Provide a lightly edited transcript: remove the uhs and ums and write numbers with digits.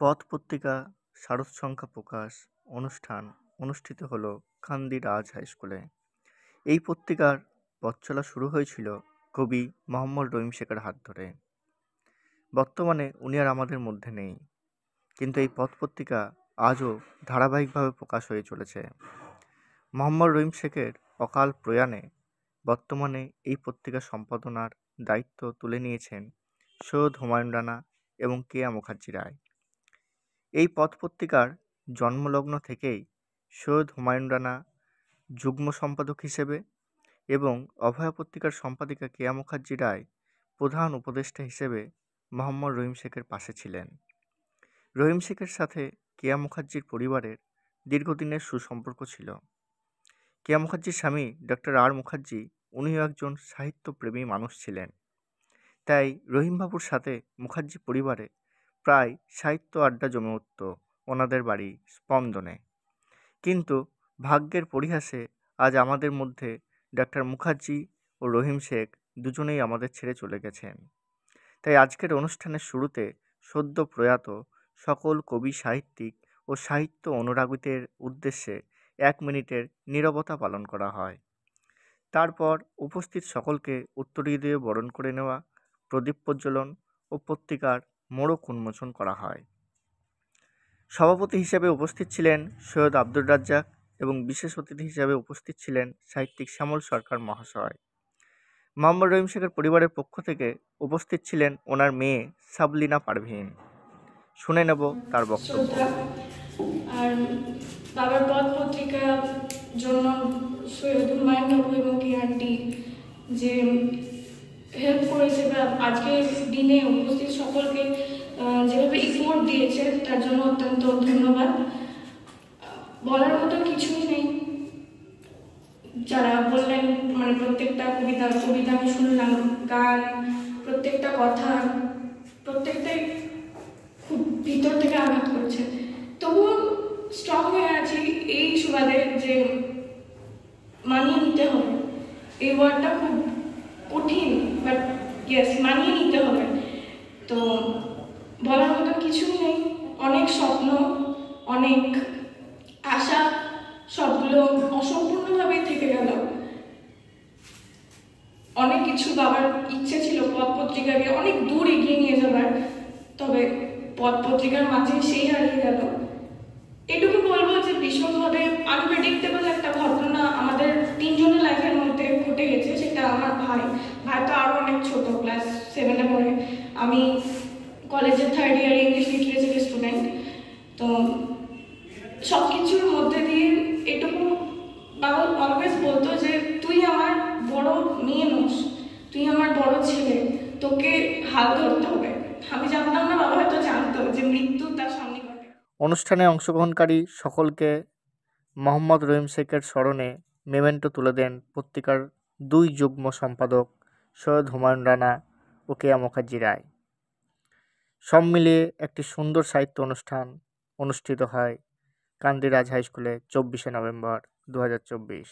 পথ পত্রিকা শারদ সংখ্যা প্রকাশ অনুষ্ঠান অনুষ্ঠিত হলো কান্দি রাজ হাই স্কুলে। এই পত্রিকার পথ চলা শুরু হয়েছিল কবি মোহাম্মদ রহিম শেখের হাত ধরে। বর্তমানে উনি আর আমাদের মধ্যে নেই, কিন্তু এই পথ পত্রিকা আজও ধারাবাহিকভাবে প্রকাশ হয়ে চলেছে। মোহাম্মদ রহিম শেখের অকাল প্রয়াণে বর্তমানে এই পত্রিকা সম্পাদনার দায়িত্ব তুলে নিয়েছেন সৈয়দ হুমায়ুন রানা এবং কেয়া মুখার্জি রায়। এই পথ পত্রিকার জন্মলগ্ন থেকেই সৈয়দ হুমায়ুন রানা যুগ্ম সম্পাদক হিসেবে এবং অভয়া পত্রিকার সম্পাদিকা কেয়া মুখার্জি রায় প্রধান উপদেষ্টা হিসেবে মোহাম্মদ রহিম শেখের পাশে ছিলেন। রহিম শেখের সাথে কেয়া মুখার্জির পরিবারের দীর্ঘদিনের সুসম্পর্ক ছিল। কেয়া মুখার্জির স্বামী ডক্টর আর মুখার্জি উনিও একজন সাহিত্যপ্রেমী মানুষ ছিলেন। তাই রহিমবাবুর সাথে মুখার্জি পরিবারে প্রায় সাহিত্য আড্ডা জমে উঠত ওনাদের বাড়ি স্পন্দনে। কিন্তু ভাগ্যের পরিহাসে আজ আমাদের মধ্যে ডক্টর মুখার্জি ও রহিম শেখ দুজনেই আমাদের ছেড়ে চলে গেছেন। তাই আজকের অনুষ্ঠানের শুরুতে সদ্য প্রয়াত সকল কবি সাহিত্যিক ও সাহিত্য অনুরাগীদের উদ্দেশ্যে 1 মিনিটের নীরবতা পালন করা হয়। তারপর উপস্থিত সকলকে উত্তরীয় দিয়ে বরণ করে নেওয়া, প্রদীপ প্রজ্বলন ও পত্রিকার মোড়ক উন্মোচন করা হয়। সভাপতি হিসেবে উপস্থিত ছিলেন সৈয়দ আব্দুর রাজ্জাক এবং বিশেষ অতিথি হিসেবে উপস্থিত ছিলেন সাহিত্যিক শ্যামল সরকার মহাশয়। মোহাম্মদ রহিম শেখের পরিবারের পক্ষ থেকে উপস্থিত ছিলেন ওনার মেয়ে সাবলিনা পারভীন। শুনে নেব তার বক্তব্য। আর বাবার পথ পত্রিকার জন্য সৈয়দ হুমায়ুন বাবু এবং কি আন্টি যে হেল্প করেছে বা আজকের দিনে উপস্থিত সকলকে যেভাবে ইফোর্ট দিয়েছে তার জন্য অত্যন্ত ধন্যবাদ। বলার মতো কিছুই নেই। যারা বললেন মানে প্রত্যেকটা কবিতা আমি শুনলাম, গান, প্রত্যেকটা কথা, প্রত্যেকটাই খুব ভিতর থেকে আঘাত করছে। তবুও স্ট্রং হয়ে আছি এই সুবাদে যে মানিয়ে নিতে হবে। এই ওয়ার্ডটা খুব কঠিন, বাট ইয়েস, মানিয়ে নিতে হবে। তো বলার মতো কিছুই নেই। অনেক স্বপ্ন, অনেক আশা, সবগুলো অসম্পূর্ণভাবেই থেকে গেল। অনেক কিছু বাবার ইচ্ছে ছিল পথ পত্রিকাকে অনেক দূর এগিয়ে নিয়ে যাবার, তবে পথ পত্রিকার মাঝে সেই হারিয়ে গেল। এটুকু বলবো যে ভীষণভাবে আনপ্রেডিক্টেবল একটা ঘটনা আমাদের 3 জনের লাইফের মধ্যে ঘটে গেছে। সেটা আমার ভাই তো আরো অনেক ছোট, ক্লাস 7-এ পড়ে। আমি কলেজের 3rd ইয়ারে ইংলিশ লিটারেচারের স্টুডেন্ট। তো সব কিছুর মধ্যে দিয়ে এটুকু বাবা অলওয়েজ বলতো যে তুই আমার বড় মেয়ে নোস, তুই আমার বড় ছেলে, তোকে হাল ধরতে হবে। আমি জানতাম না, বাবা হয়তো জানতো যে মৃত্যু তার সামনে ঘটে। অনুষ্ঠানে অংশগ্রহণকারী সকলকে মোহাম্মদ রহিম শেখের স্মরণে মেমেন্টো তুলে দেন পত্রিকার 2 যুগ্ম সম্পাদক সৈয়দ হুমায়ুন রানা ও কেয়া মুখার্জি রায়। সব মিলিয়ে একটি সুন্দর সাহিত্য অনুষ্ঠান অনুষ্ঠিত হয় কান্দি রাজ হাই স্কুলে 24শে নভেম্বর 2024।